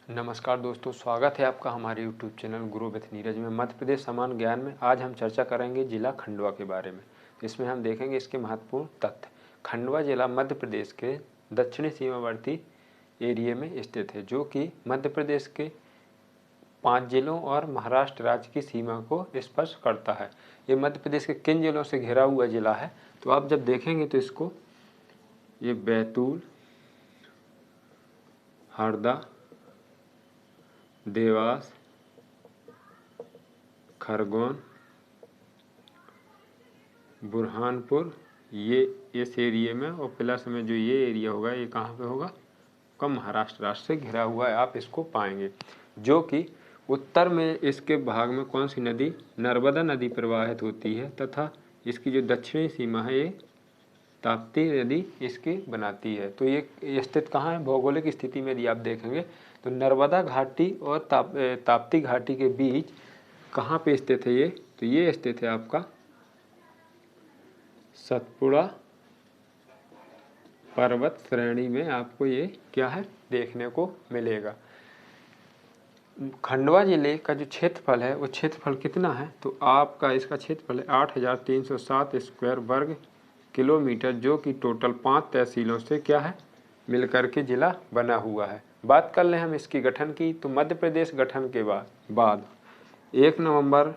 नमस्कार दोस्तों, स्वागत है आपका हमारे YouTube channel Guru with Neeraj में। मध्य प्रदेश समान ज्ञान में आज हम चर्चा करेंगे जिला खंडवा के बारे में। इसमें हम देखेंगे इसके महत्वपूर्ण तथ्य। खंडवा जिला मध्य प्रदेश के दक्षिणी सीमावर्ती एरिया में स्थित है, जो कि मध्य प्रदेश के 5 जिलों और महाराष्ट्र राज्य की सीमा को स्पर्श करता है। ये मध्य प्रदेश के किन जिलों से घिरा हुआ जिला है, तो आप जब देखेंगे तो इसको ये बैतूल, हरदा, देवास, खरगोन, बुरहानपुर, ये इस एरिया में, और प्लस में जो ये एरिया होगा ये कहाँ पे होगा, कम महाराष्ट्र राज्य से घिरा हुआ है। आप इसको पाएंगे, जो कि उत्तर में इसके भाग में कौन सी नदी, नर्मदा नदी प्रवाहित होती है, तथा इसकी जो दक्षिणी सीमा है ये ताप्ती नदी इसकी बनाती है। तो ये स्थित कहाँ है, भौगोलिक स्थिति में यदि आप देखेंगे तो नर्मदा घाटी और ताप्ती घाटी के बीच कहाँ पे स्थित है ये, तो ये स्थित है आपका सतपुड़ा पर्वत श्रेणी में। आपको ये क्या है देखने को मिलेगा। खंडवा जिले का जो क्षेत्रफल है वो क्षेत्रफल कितना है, तो आपका इसका क्षेत्रफल है 8,307 स्क्वायर वर्ग किलोमीटर, जो कि टोटल 5 तहसीलों से क्या है मिलकर के जिला बना हुआ है। बात कर लें हम इसकी गठन की, तो मध्य प्रदेश गठन के बाद 1 नवंबर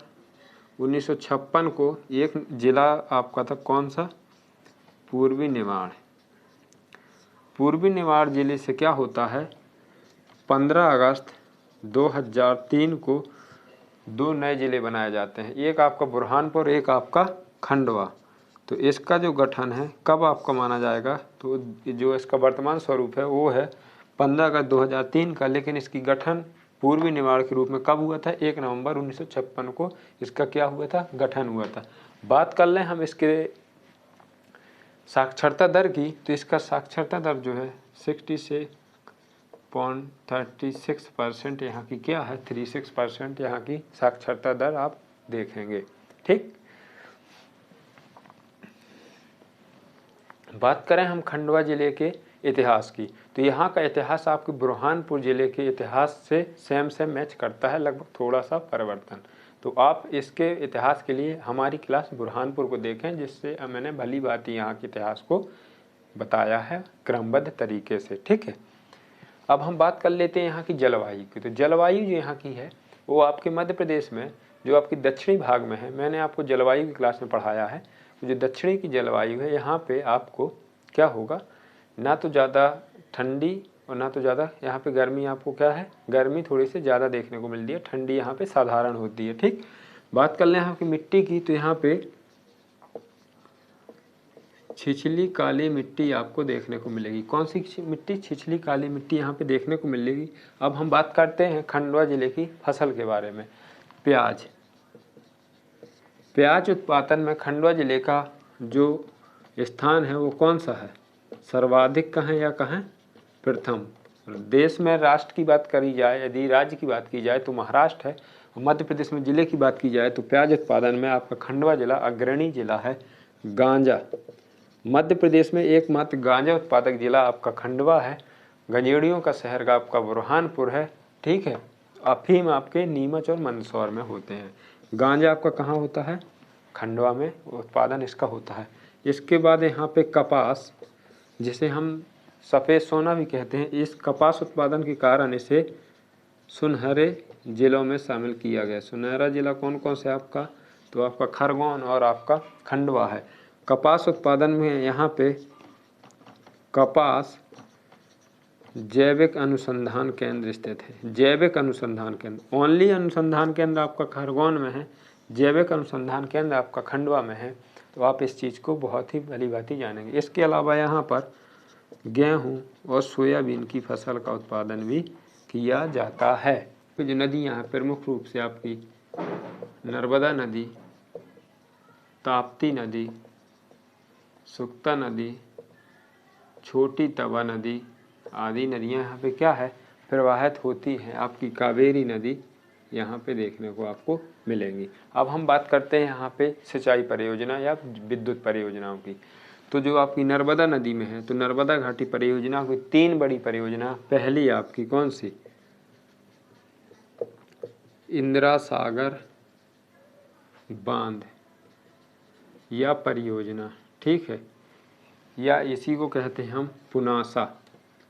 1956 को एक जिला आपका था कौन सा, पूर्वी निमाड़। पूर्वी निमाड़ जिले से क्या होता है, 15 अगस्त 2003 को 2 नए जिले बनाए जाते हैं, एक आपका बुरहानपुर, एक आपका खंडवा। तो इसका जो गठन है कब आपका माना जाएगा, तो जो इसका वर्तमान स्वरूप है वो है 15 अगस्त 2003 का, लेकिन इसकी गठन पूर्वी निमाड़ के रूप में कब हुआ था, 1 नवंबर 1956 को इसका क्या हुआ था, गठन हुआ था। बात कर लें हम इसके साक्षरता दर की, तो इसका साक्षरता दर जो है 66.36% यहाँ की क्या है, 36% यहाँ की साक्षरता दर आप देखेंगे। ठीक, बात करें हम खंडवा जिले के इतिहास की, तो यहाँ का इतिहास आपके बुरहानपुर जिले के इतिहास से सेम मैच करता है, लगभग थोड़ा सा परिवर्तन। तो आप इसके इतिहास के लिए हमारी क्लास बुरहानपुर को देखें, जिससे मैंने भली बात यहाँ के इतिहास को बताया है क्रमबद्ध तरीके से। ठीक है, अब हम बात कर लेते हैं यहाँ की जलवायु की। तो जलवायु जो यहाँ की है वो आपके मध्य प्रदेश में जो आपकी दक्षिणी भाग में है, मैंने आपको जलवायु की क्लास में पढ़ाया है। तो जो दक्षिणी की जलवायु है यहाँ पे आपको क्या होगा, ना तो ज़्यादा ठंडी और ना तो ज़्यादा यहाँ पे गर्मी। आपको क्या है, गर्मी थोड़ी सी ज़्यादा देखने को मिलती है, ठंडी यहाँ पे साधारण होती है। ठीक, बात कर लें यहाँ की मिट्टी की, तो यहाँ पे छिछली काली मिट्टी आपको देखने को मिलेगी। कौन सी मिट्टी, छिछली काली मिट्टी यहाँ पे देखने को मिलेगी। अब हम बात करते हैं खंडवा जिले की फसल के बारे में। प्याज उत्पादन में खंडवा जिले का जो स्थान है वो कौन सा है, सर्वाधिक कहाँ या कहाँ, प्रथम। देश में राष्ट्र की बात करी जाए, यदि राज्य की बात की जाए तो महाराष्ट्र है, और मध्य प्रदेश में जिले की बात की जाए तो प्याज उत्पादन में आपका खंडवा जिला अग्रणी जिला है। गांजा, मध्य प्रदेश में एकमात्र गांजा उत्पादक जिला आपका खंडवा है। गंजेड़ियों का शहर का आपका बुरहानपुर है। ठीक है, अफीम आपके नीमच और मंदसौर में होते हैं। गांजा आपका कहाँ होता है, खंडवा में उत्पादन इसका होता है। इसके बाद यहाँ पे कपास, जिसे हम सफ़ेद सोना भी कहते हैं, इस कपास उत्पादन के कारण इसे सुनहरे जिलों में शामिल किया गया। सुनहरा जिला कौन कौन से आपका, तो आपका खरगोन और आपका खंडवा है। कपास उत्पादन में यहाँ पे कपास जैविक अनुसंधान केंद्र स्थित है। जैविक अनुसंधान केंद्र, ओनली अनुसंधान केंद्र आपका खरगोन में है, जैविक अनुसंधान केंद्र आपका खंडवा में है। तो आप इस चीज़ को बहुत ही भली भांति जानेंगे। इसके अलावा यहाँ पर गेहूँ और सोयाबीन की फसल का उत्पादन भी किया जाता है। तो जो नदी यहाँ प्रमुख रूप से आपकी नर्मदा नदी, ताप्ती नदी, सुक्ता नदी, छोटी तवा नदी आदि नदियाँ यहाँ पे क्या है प्रवाहित होती हैं। आपकी कावेरी नदी यहाँ पे देखने को आपको मिलेंगी। अब हम बात करते हैं यहाँ पे सिंचाई परियोजना या विद्युत परियोजनाओं की। तो जो आपकी नर्मदा नदी में है, तो नर्मदा घाटी परियोजना की 3 बड़ी परियोजना। पहली आपकी कौन सी, इंदिरा सागर बांध या परियोजना, ठीक है, या इसी को कहते हैं हम पुनासा,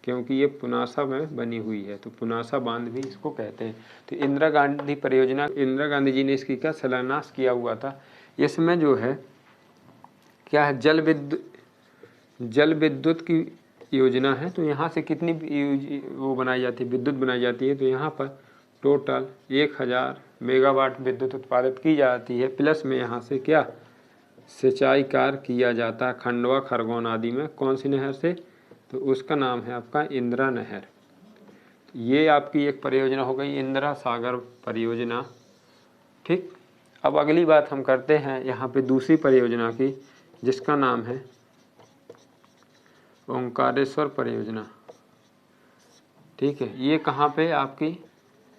क्योंकि ये पुनासा में बनी हुई है तो पुनासा बांध भी इसको कहते हैं। तो इंदिरा गांधी परियोजना, इंदिरा गांधी जी ने इसकी क्या शिलान्यास किया हुआ था। इसमें जो है क्या है, जल विद्युत की योजना है। तो यहाँ से कितनी वो बनाई जाती है, विद्युत बनाई जाती है। तो यहाँ पर टोटल 1000 मेगावाट विद्युत उत्पादित की जाती है, प्लस में यहाँ से क्या सिंचाई कार्य किया जाता है खंडवा खरगोन आदि में। कौन सी नहर से, तो उसका नाम है आपका इंदिरा नहर। ये आपकी एक परियोजना हो गई इंदिरा सागर परियोजना, ठीक। अब अगली बात हम करते हैं यहाँ पे दूसरी परियोजना की, जिसका नाम है ओंकारेश्वर परियोजना, ठीक है। ये कहाँ पे आपकी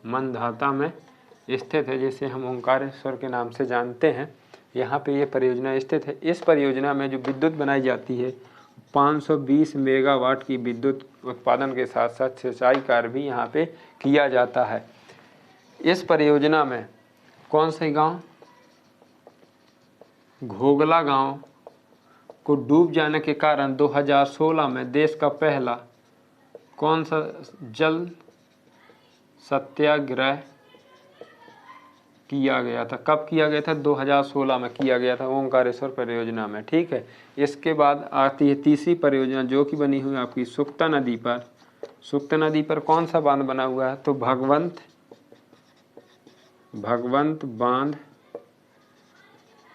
मंधाता में स्थित है, जिसे हम ओंकारेश्वर के नाम से जानते हैं। यहाँ पे ये परियोजना स्थित है। इस परियोजना में जो विद्युत बनाई जाती है 520 मेगावाट की विद्युत उत्पादन के साथ साथ सिंचाई कार्य भी यहाँ पे किया जाता है। इस परियोजना में कौन से गांव, घोगला गांव को डूब जाने के कारण 2016 में देश का पहला कौन सा जल सत्याग्रह किया गया था। कब किया गया था, 2016 में किया गया था ओंकारेश्वर परियोजना में, ठीक है। इसके बाद आती है तीसरी परियोजना जो कि बनी हुई आपकी सुक्ता नदी पर। सुक्ता नदी पर कौन सा बांध बना हुआ है, तो भगवंत बांध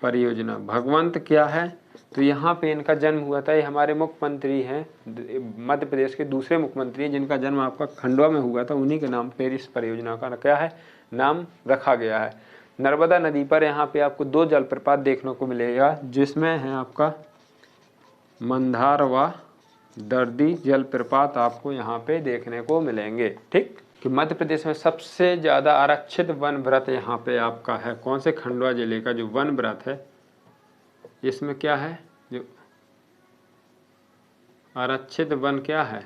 परियोजना। भगवंत क्या है, तो यहाँ पे इनका जन्म हुआ था। ये हमारे मुख्यमंत्री हैं, मध्य प्रदेश के दूसरे मुख्यमंत्री हैं जिनका जन्म आपका खंडवा में हुआ था। उन्हीं के नाम पर इस परियोजना का क्या है, नाम रखा गया है। नर्मदा नदी पर यहाँ पे आपको 2 जलप्रपात देखने को मिलेगा, जिसमें है आपका मंदार व दर्दी जलप्रपात आपको यहाँ पे देखने को मिलेंगे, ठीक। कि मध्य प्रदेश में सबसे ज़्यादा आरक्षित वन व्रत यहाँ पे आपका है कौन से, खंडवा जिले का जो वन व्रत है, इसमें क्या है, जो आरक्षित वन क्या है,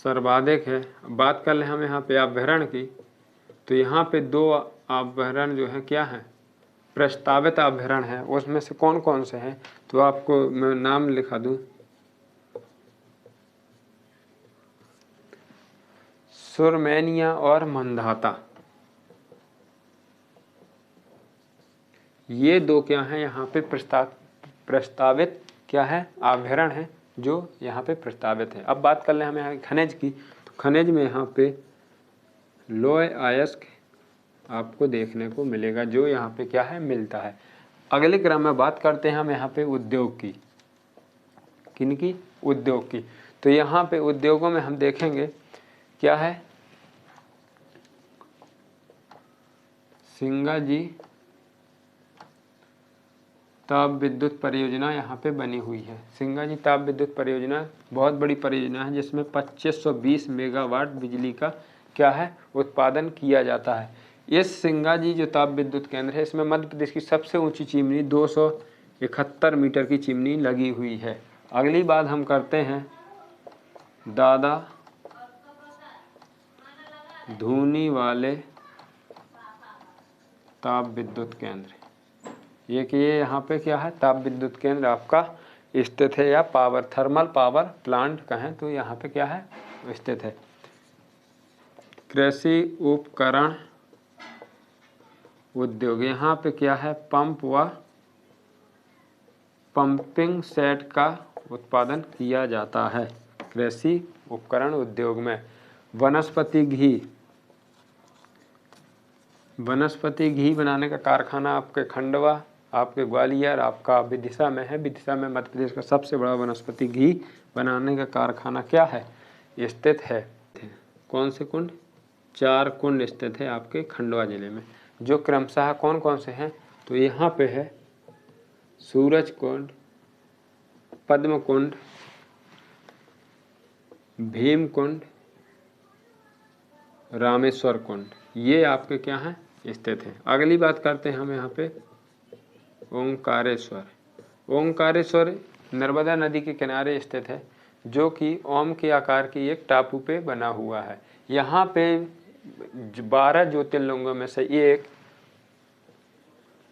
सर्वाधिक है। बात कर ले हम यहाँ पे अभ्यारण्य की, तो यहाँ पे 2 अभ्यारण्य जो है क्या है, प्रस्तावित अभ्यारण्य है। उसमें से कौन कौन से हैं, तो आपको मैं नाम लिखा दूं, सुरमैनिया और मंधाता। ये 2 क्या हैं यहाँ पे प्रस्तावित क्या है, अभ्यारण्य है जो यहाँ पे प्रस्तावित है। अब बात कर ले हम यहाँ खनिज की, तो खनिज में यहाँ पे लोह अयस्क आपको देखने को मिलेगा, जो यहाँ पे क्या है, मिलता है। अगले क्रम में बात करते हैं हम यहाँ पे उद्योग की, किनकी, उद्योग की। तो यहाँ पे उद्योगों में हम देखेंगे क्या है, सिंगाजी ताप विद्युत परियोजना यहाँ पे बनी हुई है। सिंगाजी ताप विद्युत परियोजना बहुत बड़ी परियोजना है, जिसमें 2520 मेगावाट बिजली का क्या है, उत्पादन किया जाता है। इस सिंगाजी जो ताप विद्युत केंद्र है, इसमें मध्य प्रदेश की सबसे ऊंची चिमनी 271 मीटर की चिमनी लगी हुई है। अगली बात हम करते हैं दादा धूनी वाले ताप विद्युत केंद्र। ये कि ये यहाँ पे क्या है, ताप विद्युत केंद्र आपका स्थित है, या थर्मल पावर प्लांट कहें तो यहाँ पे क्या है, स्थित है। कृषि उपकरण उद्योग, यहाँ पे क्या है, पंप व पंपिंग सेट का उत्पादन किया जाता है कृषि उपकरण उद्योग में। वनस्पति घी बनाने का कारखाना आपके खंडवा, आपके ग्वालियर, आपका विदिशा में है। विदिशा में मध्य प्रदेश का सबसे बड़ा वनस्पति घी बनाने का कारखाना क्या है, स्थित है। कौन से कुंड, 4 कुंड स्थित है आपके खंडवा जिले में, जो क्रमशः कौन कौन से हैं, तो यहाँ पे है सूरज कुंड, पद्म कुंड, भीम कुंड, रामेश्वर कुंड, ये आपके क्या हैं, स्थित हैं। अगली बात करते हैं हम यहाँ पे ओंकारेश्वर। ओंकारेश्वर नर्मदा नदी के किनारे स्थित है, जो कि ओम के आकार की एक टापू पे बना हुआ है। यहाँ पे 12 ज्योतिर्लिंगों में से एक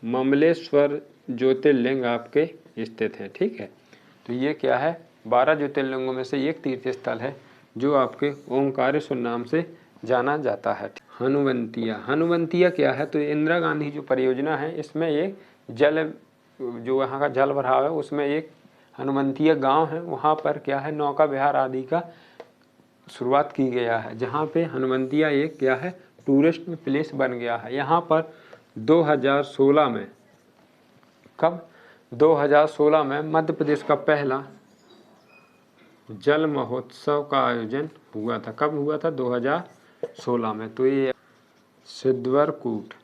ममलेश्वर ज्योतिर्लिंग आपके स्थित है। ठीक है, तो ये क्या है, 12 ज्योतिर्लिंगों में से एक तीर्थ स्थल है जो आपके ओंकारेश्वर नाम से जाना जाता है। हनुवंतिया, हनुवंतिया क्या है, तो इंदिरा गांधी जो परियोजना है इसमें एक जल, जो यहाँ का जल भराव है उसमें एक हनुवंतिया गांव है, वहाँ पर क्या है नौका विहार आदि का शुरुआत की गया है, जहाँ पे हनुवंतिया एक क्या है टूरिस्ट प्लेस बन गया है। यहाँ पर 2016 में, कब, 2016 में मध्य प्रदेश का पहला जल महोत्सव का आयोजन हुआ था। कब हुआ था, 2016 में। तो ये सिद्धवरकूट,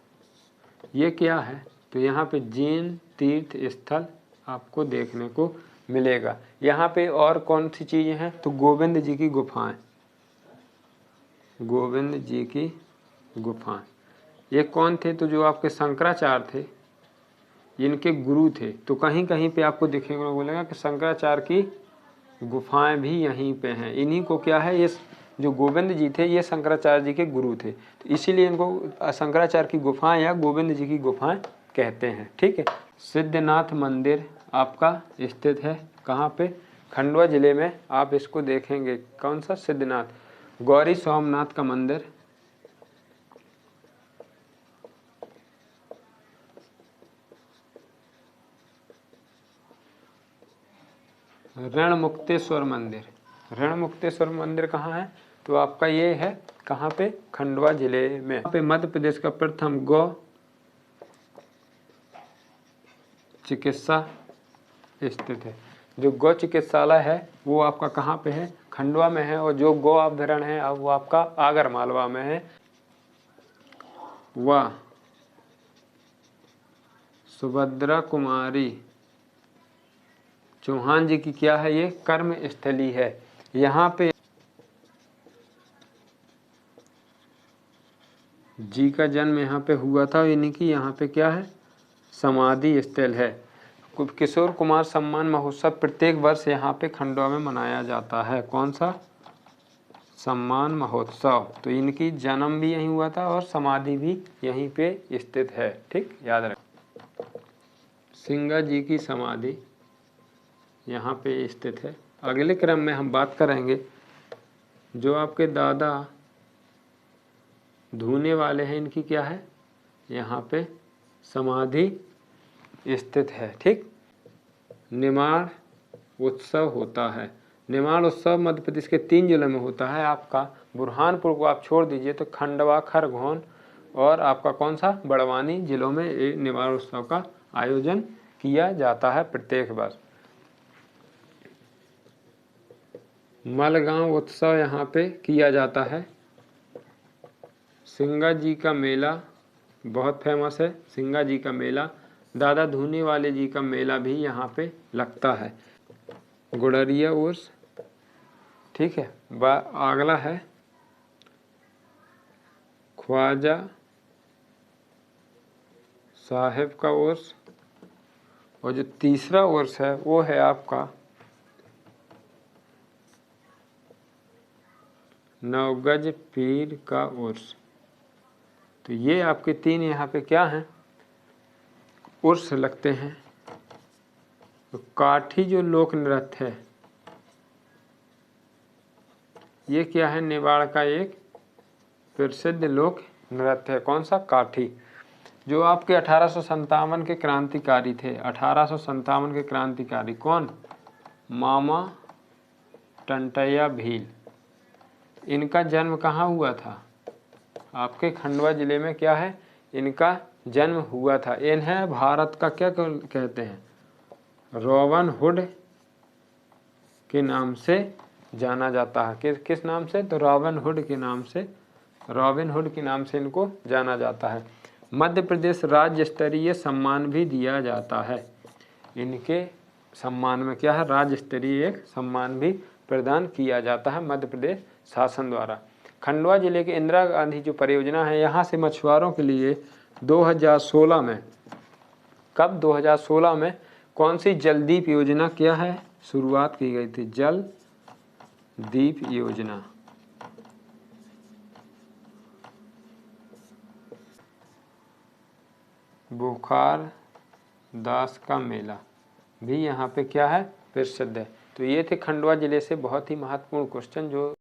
ये क्या है, तो यहाँ पे जैन तीर्थ स्थल आपको देखने को मिलेगा। यहाँ पे और कौन सी चीज़ें हैं, तो गोविंद जी की गुफाएं, गोविंद जी की गुफाएं। ये कौन थे, तो जो आपके शंकराचार्य थे, इनके गुरु थे। तो कहीं कहीं पे आपको देखने को मिलेगा कि शंकराचार्य की गुफाएं भी यहीं पे हैं। इन्हीं को क्या है, ये जो गोविंद जी थे ये शंकराचार्य जी के गुरु थे, तो इसीलिए इनको शंकराचार्य की गुफाएं या गोविंद जी की गुफाएं कहते हैं। ठीक है, सिद्धनाथ मंदिर आपका स्थित है कहाँ पे, खंडवा जिले में। आप इसको देखेंगे, कौन सा, सिद्धनाथ। गौरी सोमनाथ का मंदिर, रणमुक्तेश्वर मंदिर, रणमुक्तेश्वर मंदिर कहाँ है, तो आपका ये है कहाँ पे, खंडवा जिले में। यहाँ पे मध्य प्रदेश का प्रथम गौ चिकित्सा स्थित है। जो गौ चिकित्सालय है वो आपका कहाँ पे है, खंडवा में है। और जो गौ अभ्यारण्य है अब वो आपका आगर मालवा में है। वह सुभद्रा कुमारी चौहान जी की क्या है, ये कर्म स्थली है। यहाँ पे जी का जन्म यहाँ पे हुआ था, यानी कि यहाँ पे क्या है, समाधि स्थल है। किशोर कुमार सम्मान महोत्सव प्रत्येक वर्ष यहाँ पे खंडवा में मनाया जाता है। कौन सा, सम्मान महोत्सव। तो इनकी जन्म भी यहीं हुआ था और समाधि भी यहीं पे स्थित है। ठीक, याद रखें। सिंगा जी की समाधि यहाँ पे स्थित है। अगले क्रम में हम बात करेंगे जो आपके दादा धूने वाले हैं, इनकी क्या है, यहाँ पे समाधि स्थित है। ठीक, निमाड़ उत्सव होता है। निमाड़ उत्सव मध्य प्रदेश के 3 जिलों में होता है। आपका बुरहानपुर को आप छोड़ दीजिए तो खंडवा, खरगोन और आपका कौन सा, बड़वानी जिलों में ये निमाड़ उत्सव का आयोजन किया जाता है प्रत्येक वर्ष। मलगांव उत्सव यहाँ पे किया जाता है। सिंगा जी का मेला बहुत फेमस है, सिंगा जी का मेला। दादा धूने वाले जी का मेला भी यहाँ पे लगता है। गुड़रिया उर्स, ठीक है। अगला है ख्वाजा साहिब का उर्स। और जो तीसरा उर्स है वो है आपका नवगज पीर का उर्स। तो ये आपके 3 यहाँ पे क्या हैं, उर्स लगते हैं। तो काठी जो लोक नृत्य है ये क्या है, नेवाड़ का एक प्रसिद्ध लोक नृत्य है। कौन सा, काठी। जो आपके 1857 के क्रांतिकारी थे, 1857 के क्रांतिकारी कौन, मामा टंटैया भील। इनका जन्म कहाँ हुआ था, आपके खंडवा जिले में क्या है, इनका जन्म हुआ था। इन्हें भारत का क्या कहते हैं, रॉबिन हुड के नाम से जाना जाता है। किस नाम से, तो रॉबिन हुड के नाम से, रॉबिन हुड के नाम से इनको जाना जाता है। मध्य प्रदेश राज्य स्तरीय सम्मान भी दिया जाता है। इनके सम्मान में क्या है, राज्य स्तरीय एक सम्मान भी प्रदान किया जाता है मध्य प्रदेश शासन द्वारा। खंडवा जिले के इंदिरा गांधी जो परियोजना है, यहाँ से मछुआरों के लिए 2016 में, कब, 2016 में कौन सी जलदीप योजना क्या है, शुरुआत की गई थी, जल दीप योजना। बुखार दास का मेला भी यहाँ पे क्या है, प्रसिद्ध है। तो ये थे खंडवा जिले से बहुत ही महत्वपूर्ण क्वेश्चन जो